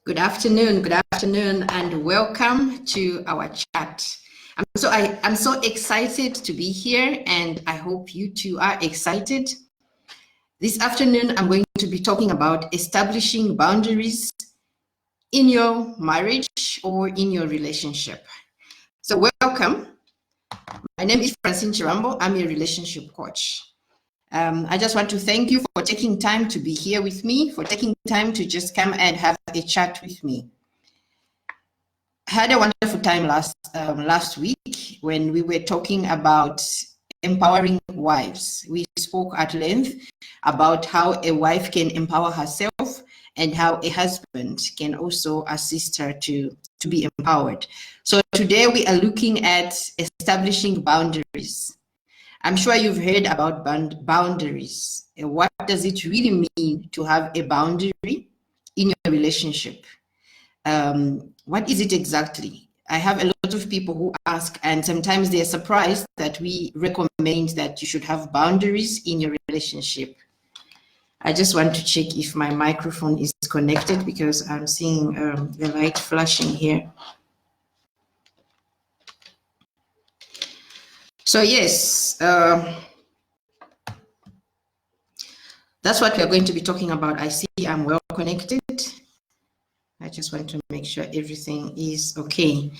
Good afternoon, and welcome to our chat. I'm so excited to be here, and I hope you too are excited. This afternoon, I'm going to be talking about establishing boundaries in your marriage or in your relationship. So welcome. My name is Francine Chirambo. I'm a relationship coach. I just want to thank you for taking time to be here with me, for taking time to just come and have a chat with me. I had a wonderful time last week when we were talking about empowering wives. We spoke at length about how a wife can empower herself and how a husband can also assist her to be empowered. So today we are looking at establishing boundaries. I'm sure you've heard about boundaries. What does it really mean to have a boundary in your relationship? What is it exactly? I have a lot of people who ask, and sometimes they're surprised that we recommend that you should have boundaries in your relationship. I just want to check if my microphone is connected because I'm seeing the light flashing here. So yes, that's what we're going to be talking about. I see I'm well connected. I just want to make sure everything is okay.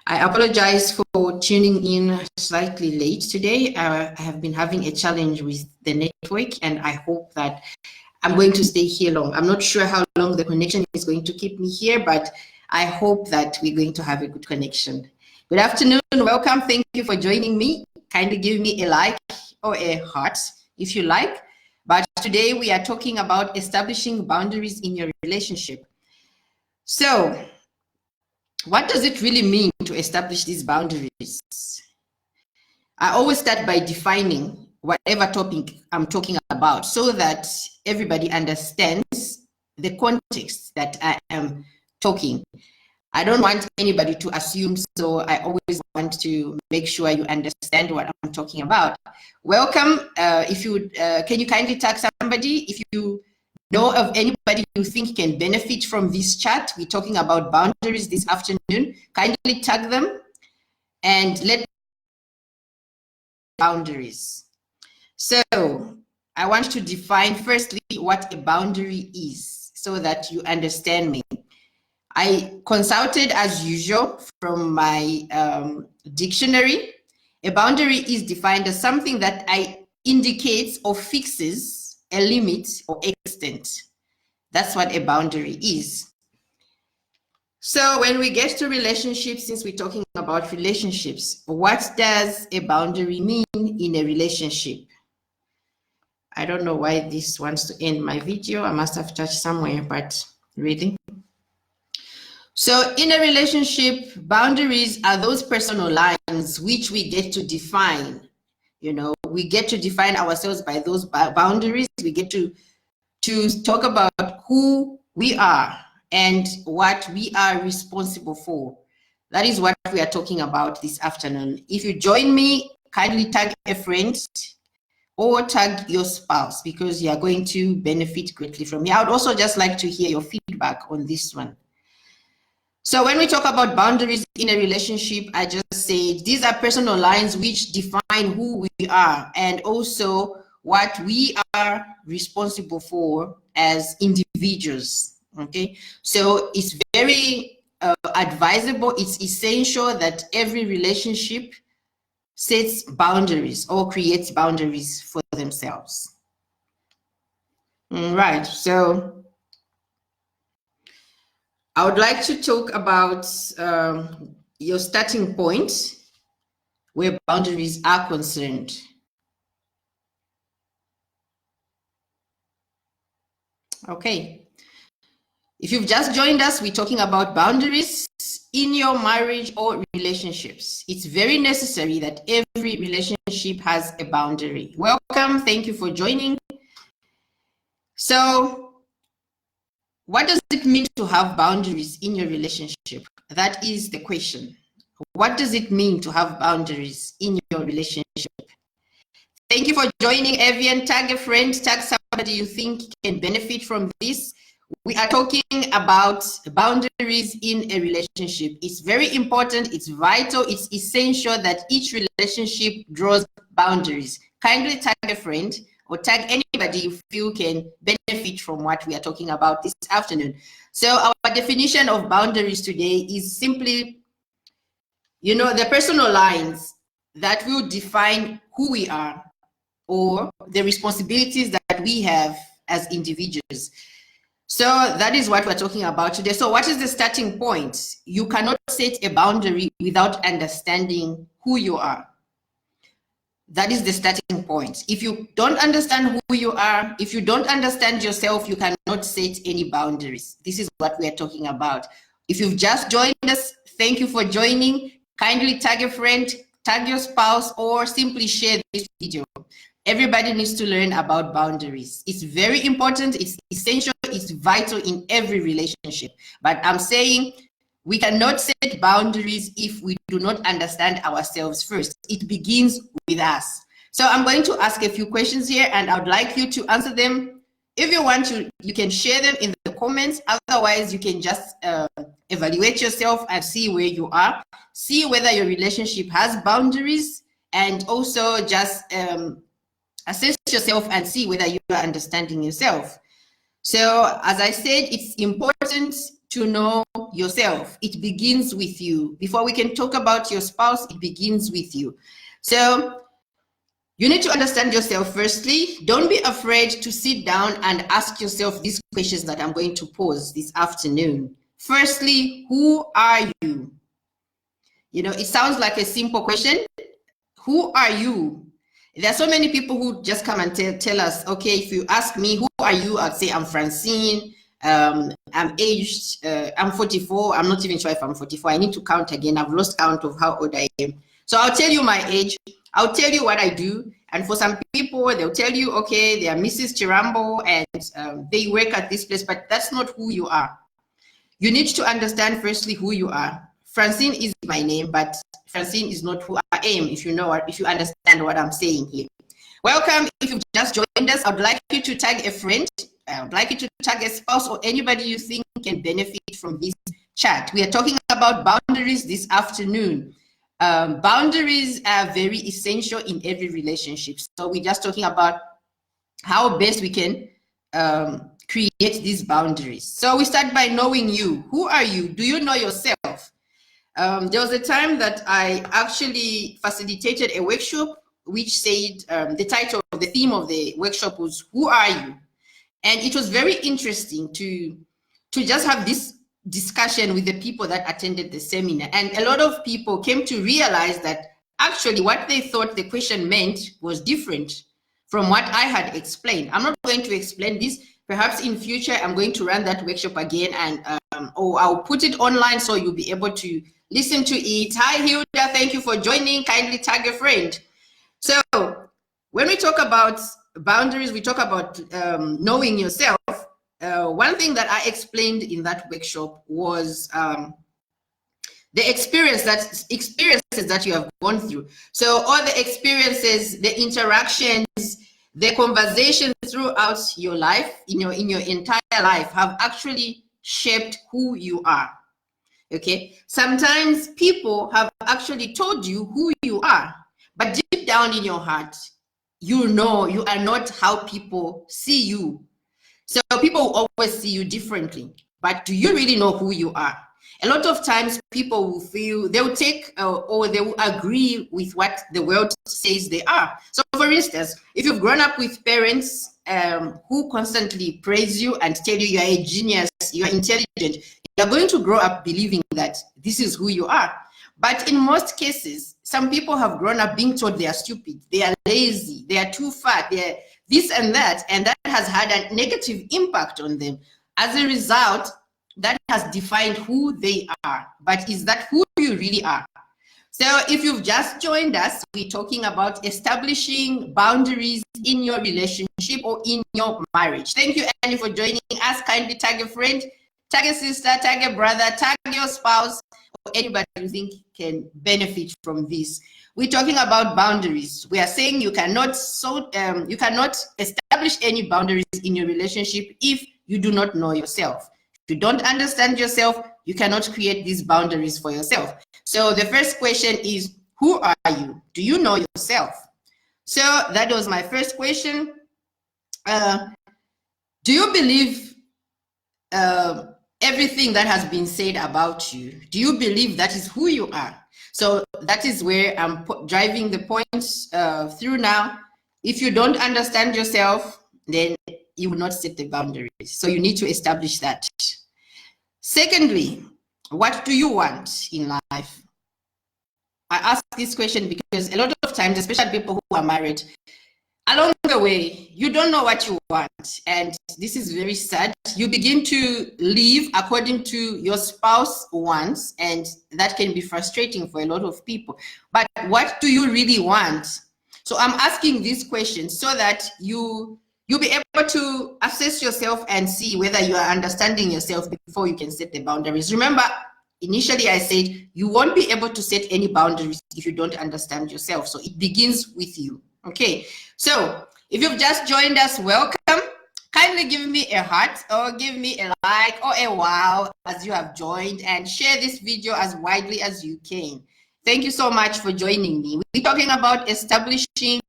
I apologize for tuning in slightly late today. I have been having a challenge with the network, and I hope that I'm going to stay here long. I'm not sure how long the connection is going to keep me here, but I hope that we're going to have a good connection. Good afternoon, welcome. Thank you for joining me. Kindly give me a like or a heart if you like. But today we are talking about establishing boundaries in your relationship. So, what does it really mean to establish these boundaries? I always start by defining whatever topic I'm talking about so that everybody understands the context that I am talking. I don't want anybody to assume, so I always want to make sure you understand what I'm talking about. Welcome. If you can you kindly tag somebody if you know of anybody you think can benefit from this chat. We're talking about boundaries this afternoon. Kindly tag them and let boundaries. So I want to define firstly what a boundary is so that you understand me. I consulted as usual from my dictionary. A boundary is defined as something that indicates or fixes a limit or extent. That's what a boundary is. So when we get to relationships, since we're talking about relationships, what does a boundary mean in a relationship? I don't know why this wants to end my video. I must have touched somewhere, but really. So in a relationship, boundaries are those personal lines which we get to define. You know, we get to define ourselves by those boundaries. We get to talk about who we are and what we are responsible for. That is what we are talking about this afternoon. If you join me, kindly tag a friend or tag your spouse because you are going to benefit greatly from me. I would also just like to hear your feedback on this one. So when we talk about boundaries in a relationship, I just say these are personal lines which define who we are and also what we are responsible for as individuals. Okay, so it's very advisable, it's essential that every relationship sets boundaries or creates boundaries for themselves. All right, so I would like to talk about your starting point where boundaries are concerned. Okay. If you've just joined us, we're talking about boundaries in your marriage or relationships. It's very necessary that every relationship has a boundary. Welcome. Thank you for joining. So, what does it mean to have boundaries in your relationship? That is the question. What does it mean to have boundaries in your relationship? Thank you for joining, Evian. Tag a friend, tag somebody you think can benefit from this. we are talking about boundaries in a relationship. It's very important, it's vital, it's essential that each relationship draws boundaries. Kindly tag a friend or tag anybody you feel can benefit from what we are talking about this afternoon. So our definition of boundaries today is simply, you know, the personal lines that will define who we are or the responsibilities that we have as individuals. So that is what we're talking about today. So what is the starting point? You cannot set a boundary without understanding who you are. That is the starting point. If you don't understand who you are, if you don't understand yourself, you cannot set any boundaries. This is what we are talking about. If you've just joined us, thank you for joining. Kindly tag a friend, tag your spouse, or simply share this video. Everybody needs to learn about boundaries. It's very important, it's essential, it's vital in every relationship. But I'm saying we cannot set boundaries if we do not understand ourselves first. It begins with us. So I'm going to ask a few questions here and I would like you to answer them. If you want to, you can share them in the comments. Otherwise, you can just evaluate yourself and see where you are. See whether your relationship has boundaries, and also just assess yourself and see whether you are understanding yourself. So as I said, it's important to know yourself. It begins with you. Before we can talk about your spouse, it begins with you. So you need to understand yourself firstly. Don't be afraid to sit down and ask yourself these questions that I'm going to pose this afternoon. Firstly, who are you? You know, it sounds like a simple question. Who are you? There are so many people who just come and tell us, okay, if you ask me, who are you? I'd say I'm Francine, I'm aged, I'm 44. I'm not even sure if I'm 44. I need to count again. I've lost count of how old I am. So I'll tell you my age. I'll tell you what I do. And for some people, they'll tell you, okay, they are Mrs. Chirambo and they work at this place, but that's not who you are. You need to understand firstly who you are. Francine is my name, but Francine is not who I am, if you know what, if you understand what I'm saying here. Welcome. If you've just joined us, I would like you to tag a friend. I would like you to tag a spouse or anybody you think can benefit from this chat. We are talking about boundaries this afternoon. Boundaries are very essential in every relationship. So we're just talking about how best we can create these boundaries. So we start by knowing you. Who are you? Do you know yourself? There was a time that I actually facilitated a workshop which said the theme of the workshop was, who are you? And it was very interesting to just have this discussion with the people that attended the seminar. And a lot of people came to realize that actually what they thought the question meant was different from what I had explained. I'm not going to explain this. Perhaps in future, I'm going to run that workshop again, and or I'll put it online so you'll be able to listen to it. Hi, Hilda, thank you for joining. Kindly tag a friend. So when we talk about boundaries, we talk about knowing yourself. One thing that I explained in that workshop was the experiences that you have gone through. So all the experiences, the interactions, the conversations throughout your life, in your entire life, have actually shaped who you are. Okay, sometimes people have actually told you who you are, but deep down in your heart, you know you are not how people see you. So people will always see you differently, but do you really know who you are? A lot of times people will feel, they will take or they will agree with what the world says they are. So for instance, if you've grown up with parents who constantly praise you and tell you you're a genius, you're intelligent, you're going to grow up believing that this is who you are. But in most cases, some people have grown up being told they are stupid, they are lazy, they are too fat, they are this and that has had a negative impact on them. As a result, that has defined who they are. But is that who you really are? So if you've just joined us, we're talking about establishing boundaries in your relationship or in your marriage. Thank you, Annie, for joining us. Kindly tag a friend, tag a sister, tag a brother, tag your spouse, or anybody you think can benefit from this. We're talking about boundaries. We are saying you cannot establish any boundaries in your relationship if you do not know yourself. If you don't understand yourself, you cannot create these boundaries for yourself. So the first question is, who are you? Do you know yourself? So that was my first question. Do you believe everything that has been said about you? Do you believe that is who you are? So that is where I'm driving the points through now. If you don't understand yourself, then you will not set the boundaries. So you need to establish that. Secondly, what do you want in life? I ask this question because a lot of times, especially people who are married, along the way, you don't know what you want. And this is very sad. You begin to live according to your spouse wants, and that can be frustrating for a lot of people. But what do you really want? So I'm asking these questions so that you'll be able to assess yourself and see whether you are understanding yourself before you can set the boundaries. Remember, initially I said you won't be able to set any boundaries if you don't understand yourself. So it begins with you. Okay, so if you've just joined us, welcome. Kindly give me a heart or give me a like or a wow as you have joined, and share this video as widely as you can. Thank you so much for joining me. We're talking about establishing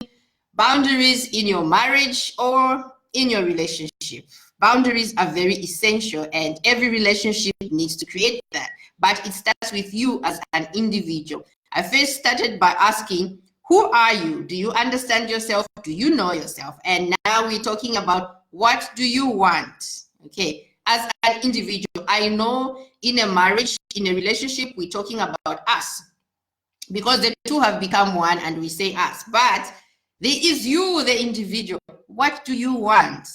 boundaries in your marriage or in your relationship. Boundaries are very essential, and every relationship needs to create that. But it starts with you as an individual. I first started by asking, who are you? Do you understand yourself? Do you know yourself? And now we're talking about, what do you want? Okay, as an individual, I know in a marriage, in a relationship, we're talking about us, because the two have become one and we say us. But there is you, the individual. What do you want?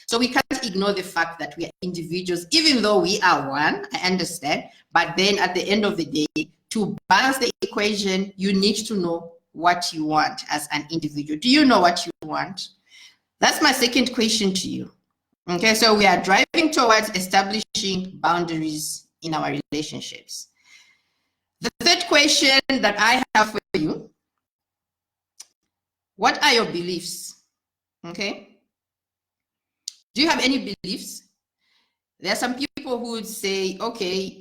So we can't ignore the fact that we are individuals, even though we are one, I understand. But then at the end of the day, to balance the equation, you need to know what you want as an individual. Do you know what you want? That's my second question to you. Okay, so we are driving towards establishing boundaries in our relationships. The third question that I have for you, what are your beliefs? Okay, do you have any beliefs? There are some people who would say, okay,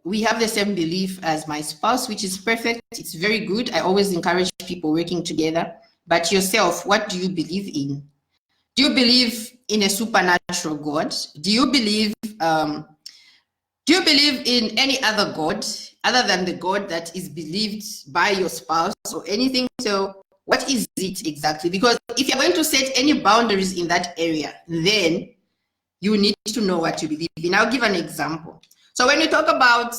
we have the same belief as my spouse, which is perfect. It's very good. I always encourage people working together. But yourself, what do you believe in? Do you believe in a supernatural God? Do you believe in any other God other than the God that is believed by your spouse or anything? So what is it exactly? Because if you're going to set any boundaries in that area, then you need to know what you believe in. I'll give an example. So when we talk about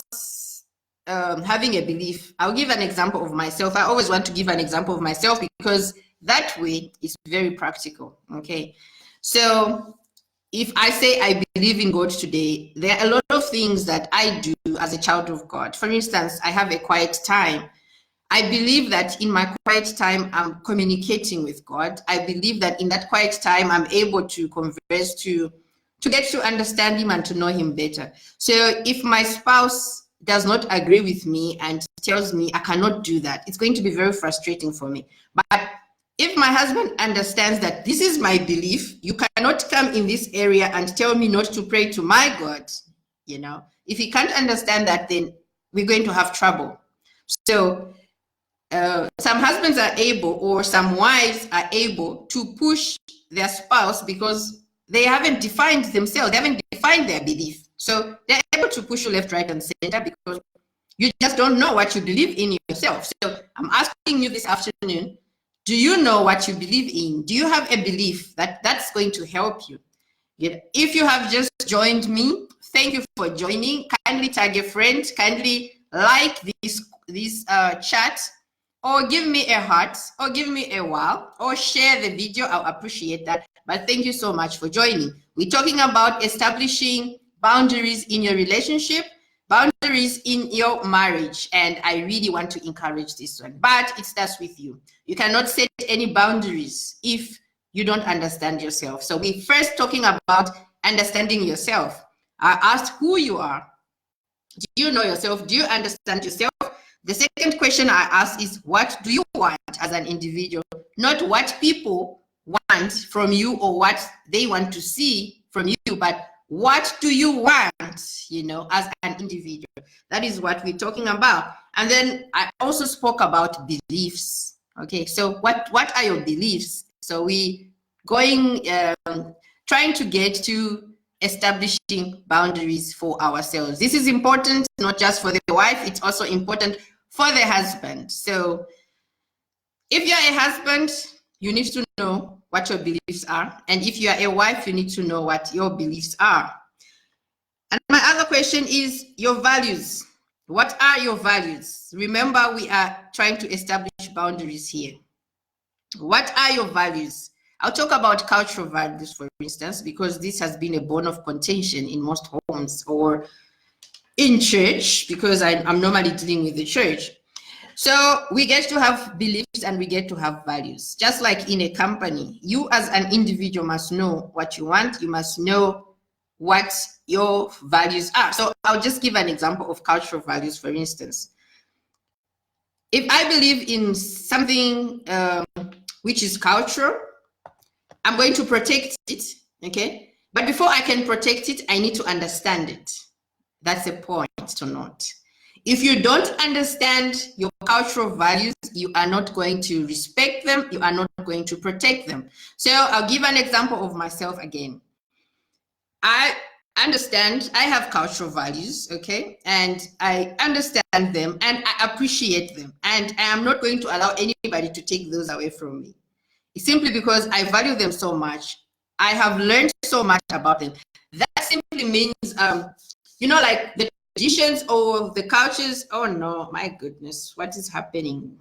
having a belief, I'll give an example of myself. I always want to give an example of myself because that way it's very practical. Okay. So if I say I believe in God today, there are a lot of things that I do as a child of God. For instance, I have a quiet time. I believe that in my quiet time, I'm communicating with God. I believe that in that quiet time, I'm able to converse, to get to understand him and to know him better. So if my spouse does not agree with me and tells me I cannot do that, it's going to be very frustrating for me. But if my husband understands that this is my belief, you cannot come in this area and tell me not to pray to my God, you know, if he can't understand that, then we're going to have trouble. So some husbands are able, or some wives are able to push their spouse because they haven't defined themselves, they haven't defined their belief. So they're able to push you left, right, and center because you just don't know what you believe in yourself. So I'm asking you this afternoon, do you know what you believe in? Do you have a belief that's going to help you? If you have just joined me, thank you for joining. Kindly tag a friend, kindly like this chat, or give me a heart, or give me a wow, or share the video. I'll appreciate that. But thank you so much for joining. We're talking about establishing boundaries in your relationship, boundaries in your marriage, and I really want to encourage this one. But it starts with you. You cannot set any boundaries if you don't understand yourself. So we're first talking about understanding yourself. I asked who you are. Do you know yourself? Do you understand yourself? The second question I ask is, what do you want as an individual? Not what people want from you or what they want to see from you, but what do you want, you know, as an individual? That is what we're talking about. And then I also spoke about beliefs. Okay, so what are your beliefs? So we going trying to get to establishing boundaries for ourselves. This is important not just for the wife, it's also important for the husband. So if you're a husband, you need to know what your beliefs are. And if you are a wife, you need to know what your beliefs are. And my other question is your values. What are your values? Remember, we are trying to establish boundaries here. What are your values? I'll talk about cultural values, for instance, because this has been a bone of contention in most homes or in church, because I'm normally dealing with the church. So we get to have beliefs and we get to have values. Just like in a company, you as an individual must know what you want. You must know what your values are. So I'll just give an example of cultural values, for instance. If I believe in something which is cultural, I'm going to protect it, okay? But before I can protect it, I need to understand it. That's a point to note. If you don't understand your cultural values, you are not going to respect them, you are not going to protect them. So I'll give an example of myself again. I understand, I have cultural values, okay? And I understand them and I appreciate them. And I am not going to allow anybody to take those away from me. It's simply because I value them so much. I have learned so much about them. That simply means, you know, like the traditions or the cultures. Oh no, my goodness, what is happening?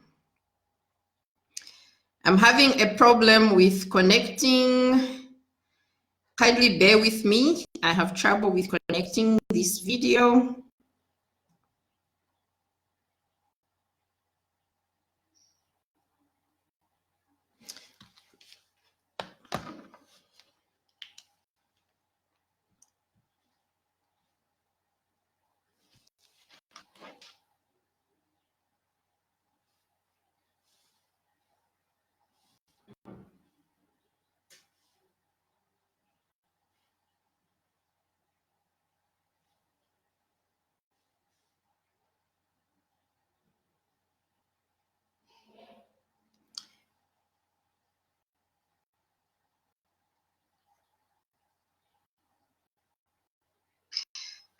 I'm having a problem with connecting. Kindly bear with me. I have trouble with connecting this video.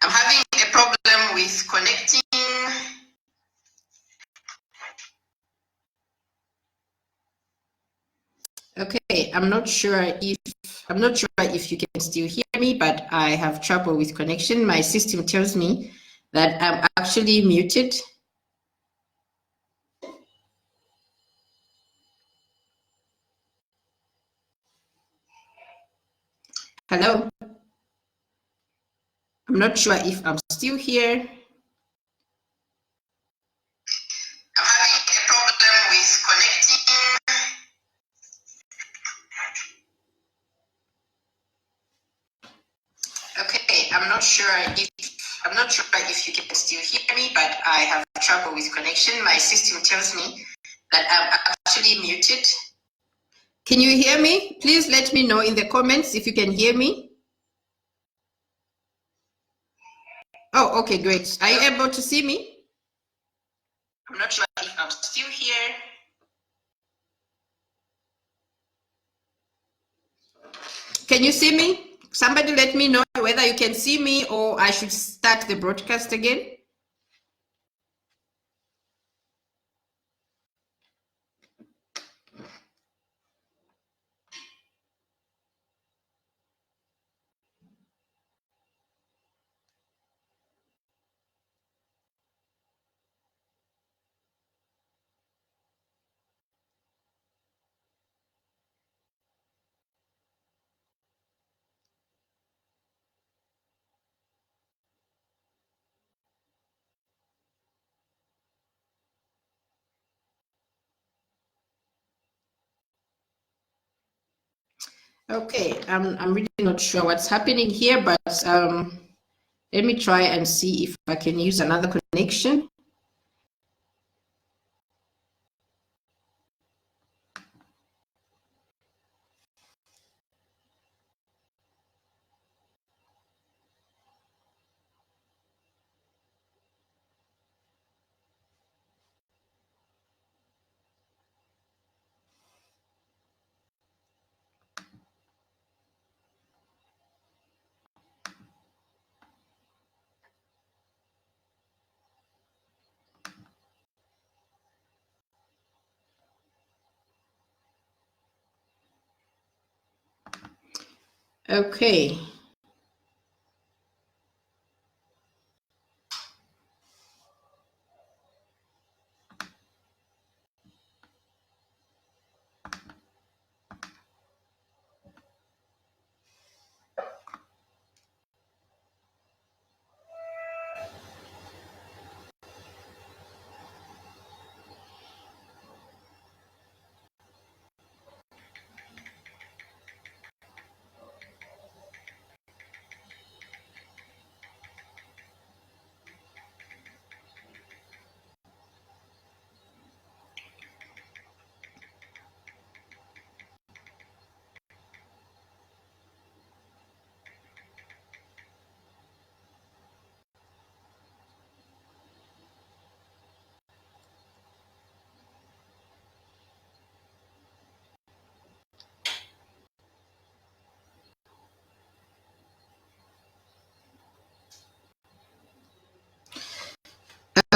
I'm having a problem with connecting. Okay, I'm not sure if you can still hear me, but I have trouble with connection. My system tells me that I'm actually muted. Hello? I'm not sure if I'm still here. I'm having a problem with connecting. Okay, I'm not sure if you can still hear me, but I have trouble with connection. My system tells me that I'm actually muted. Can you hear me? Please let me know in the comments if you can hear me. Oh, okay, great. Are you able to see me? I'm not sure if I'm still here. Can you see me? Somebody let me know whether you can see me or I should start the broadcast again. Okay, I'm really not sure what's happening here, but let me try and see if I can use another connection. Okay.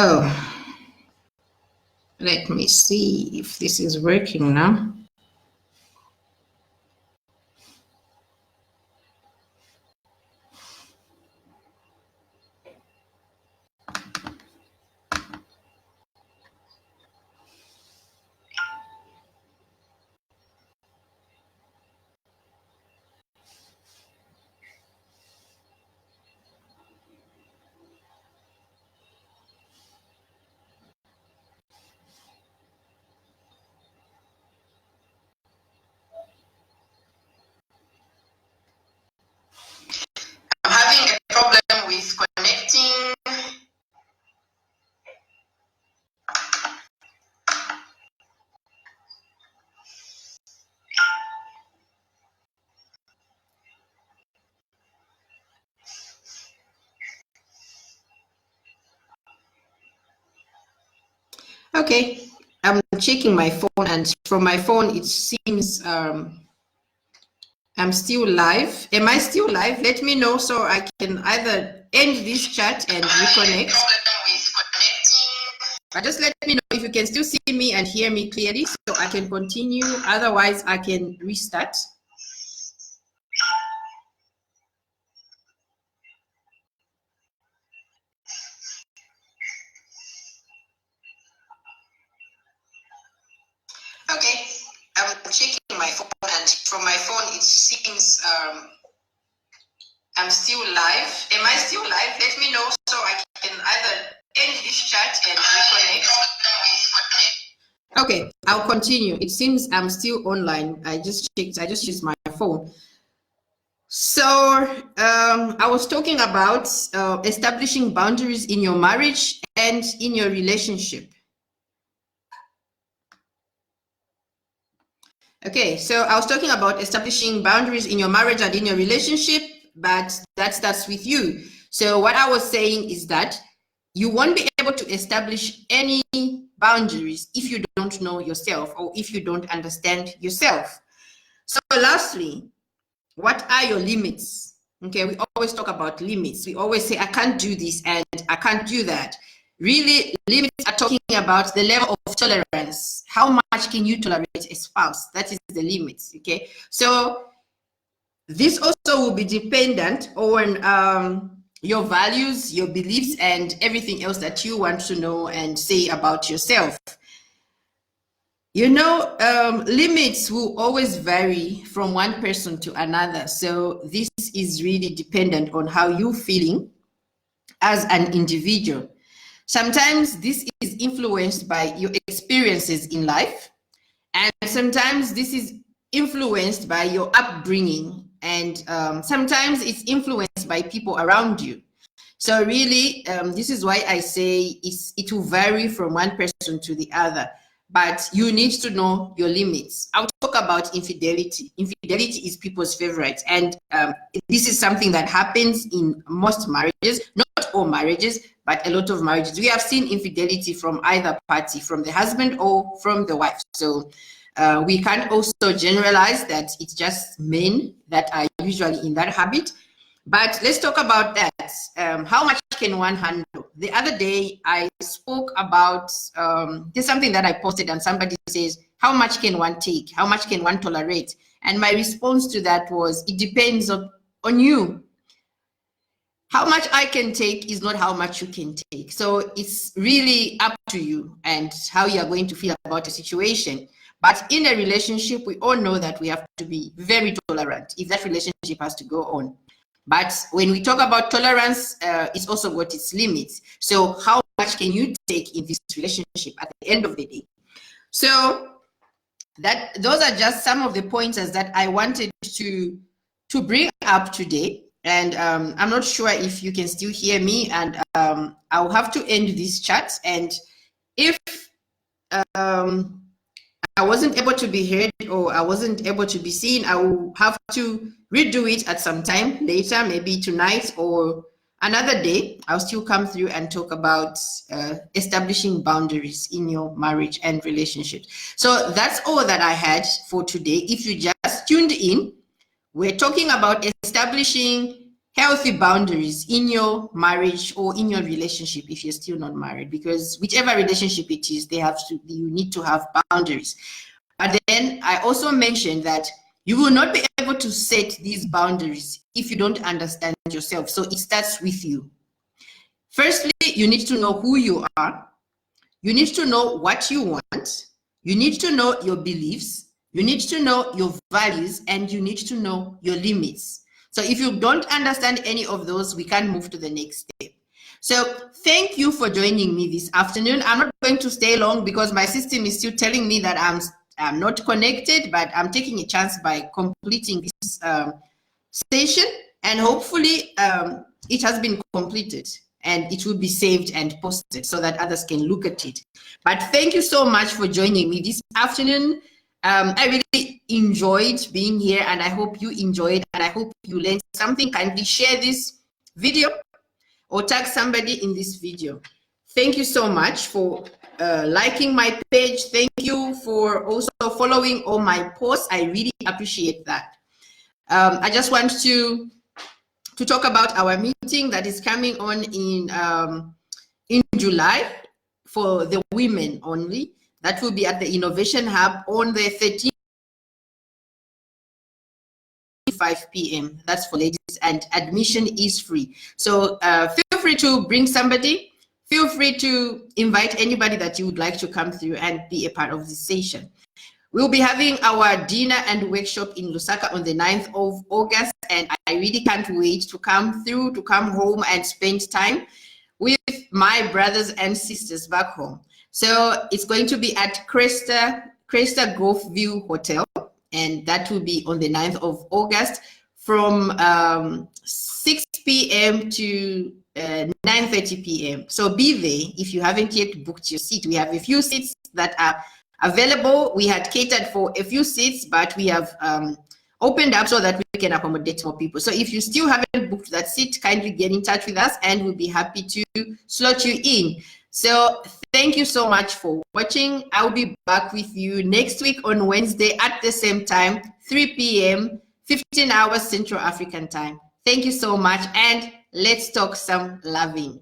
Oh, let me see if this is working now. I'm having a problem with connecting. Okay, I'm checking my phone, and from my phone it seems I'm still live. Am I still live? Let me know so I can either end this chat and reconnect. But just let me know if you can still see me and hear me clearly so I can continue. Otherwise, I can restart. Okay, I'm checking my phone, and from my phone it seems I'm still live. Am I still live? Let me know so I can either end this chat and reconnect. Okay, I'll continue. It seems I'm still online. I just checked. I just used my phone. So I was talking about establishing boundaries in your marriage and in your relationship. Okay, so I was talking about establishing boundaries in your marriage and in your relationship, but that starts with you. So what I was saying is that you won't be able to establish any boundaries if you don't know yourself or if you don't understand yourself. So lastly, what are your limits? Okay, we always talk about limits. We always say, I can't do this and I can't do that. Really, limits are talking about the level of tolerance. How much can you tolerate a spouse? That is the limits, okay? So this also will be dependent on your values, your beliefs, and everything else that you want to know and say about yourself. You know, limits will always vary from one person to another. So this is really dependent on how you're feeling as an individual. Sometimes this is influenced by your experiences in life, and sometimes this is influenced by your upbringing, and sometimes it's influenced by people around you. So really, this is why I say it will vary from one person to the other, but you need to know your limits. I'll talk about infidelity. Infidelity is people's favorite, and this is something that happens in most marriages, not all marriages, but a lot of marriages. We have seen infidelity from either party, from the husband or from the wife. So we can't also generalize that it's just men that are usually in that habit. But let's talk about that. How much can one handle? The other day, I spoke about, there's something that I posted and somebody says, how much can one take? How much can one tolerate? And my response to that was, it depends on you. How much I can take is not how much you can take. So it's really up to you and how you are going to feel about a situation. But in a relationship, we all know that we have to be very tolerant if that relationship has to go on. But when we talk about tolerance, it's also got its limits. So how much can you take in this relationship at the end of the day? So those are just some of the pointers that I wanted to bring up today. And I'm not sure if you can still hear me, and I'll have to end this chat. And if I wasn't able to be heard or I wasn't able to be seen, I will have to redo it at some time later, maybe tonight or another day. I'll still come through and talk about establishing boundaries in your marriage and relationships. So that's all that I had for today. If you just tuned in, we're talking about establishing healthy boundaries in your marriage or in your relationship if you're still not married, because whichever relationship it is, you need to have boundaries. But then I also mentioned that you will not be able to set these boundaries if you don't understand yourself. So it starts with you. Firstly, you need to know who you are. You need to know what you want. You need to know your beliefs. You need to know your values, and you need to know your limits. So if you don't understand any of those, we can't move to the next step. So thank you for joining me this afternoon. I'm not going to stay long because my system is still telling me that I'm not connected, but I'm taking a chance by completing this session, and hopefully it has been completed and it will be saved and posted so that others can look at it. But thank you so much for joining me this afternoon. I really enjoyed being here, and I hope you enjoyed, and I hope you learned something. Kindly share this video or tag somebody in this video. Thank you so much for liking my page. Thank you for also following all my posts. I really appreciate that. I just want to talk about our meeting that is coming on in July for the women only. That will be at the Innovation Hub on the 13th, 5 p.m. That's for ladies, and admission is free. So feel free to bring somebody. Feel free to invite anybody that you would like to come through and be a part of this session. We'll be having our dinner and workshop in Lusaka on the 9th of August, and I really can't wait to come through, to come home and spend time with my brothers and sisters back home. So it's going to be at Cresta Golf View Hotel, and that will be on the 9th of August from 6 p.m. to 9:30 p.m. So be there if you haven't yet booked your seat. We have a few seats that are available. We had catered for a few seats, but we have opened up so that we can accommodate more people. So if you still haven't booked that seat, kindly get in touch with us and we'll be happy to slot you in. So thank you so much for watching. I'll be back with you next week on Wednesday at the same time, 3 p.m., 15 hours Central African time. Thank you so much, and let's talk some loving.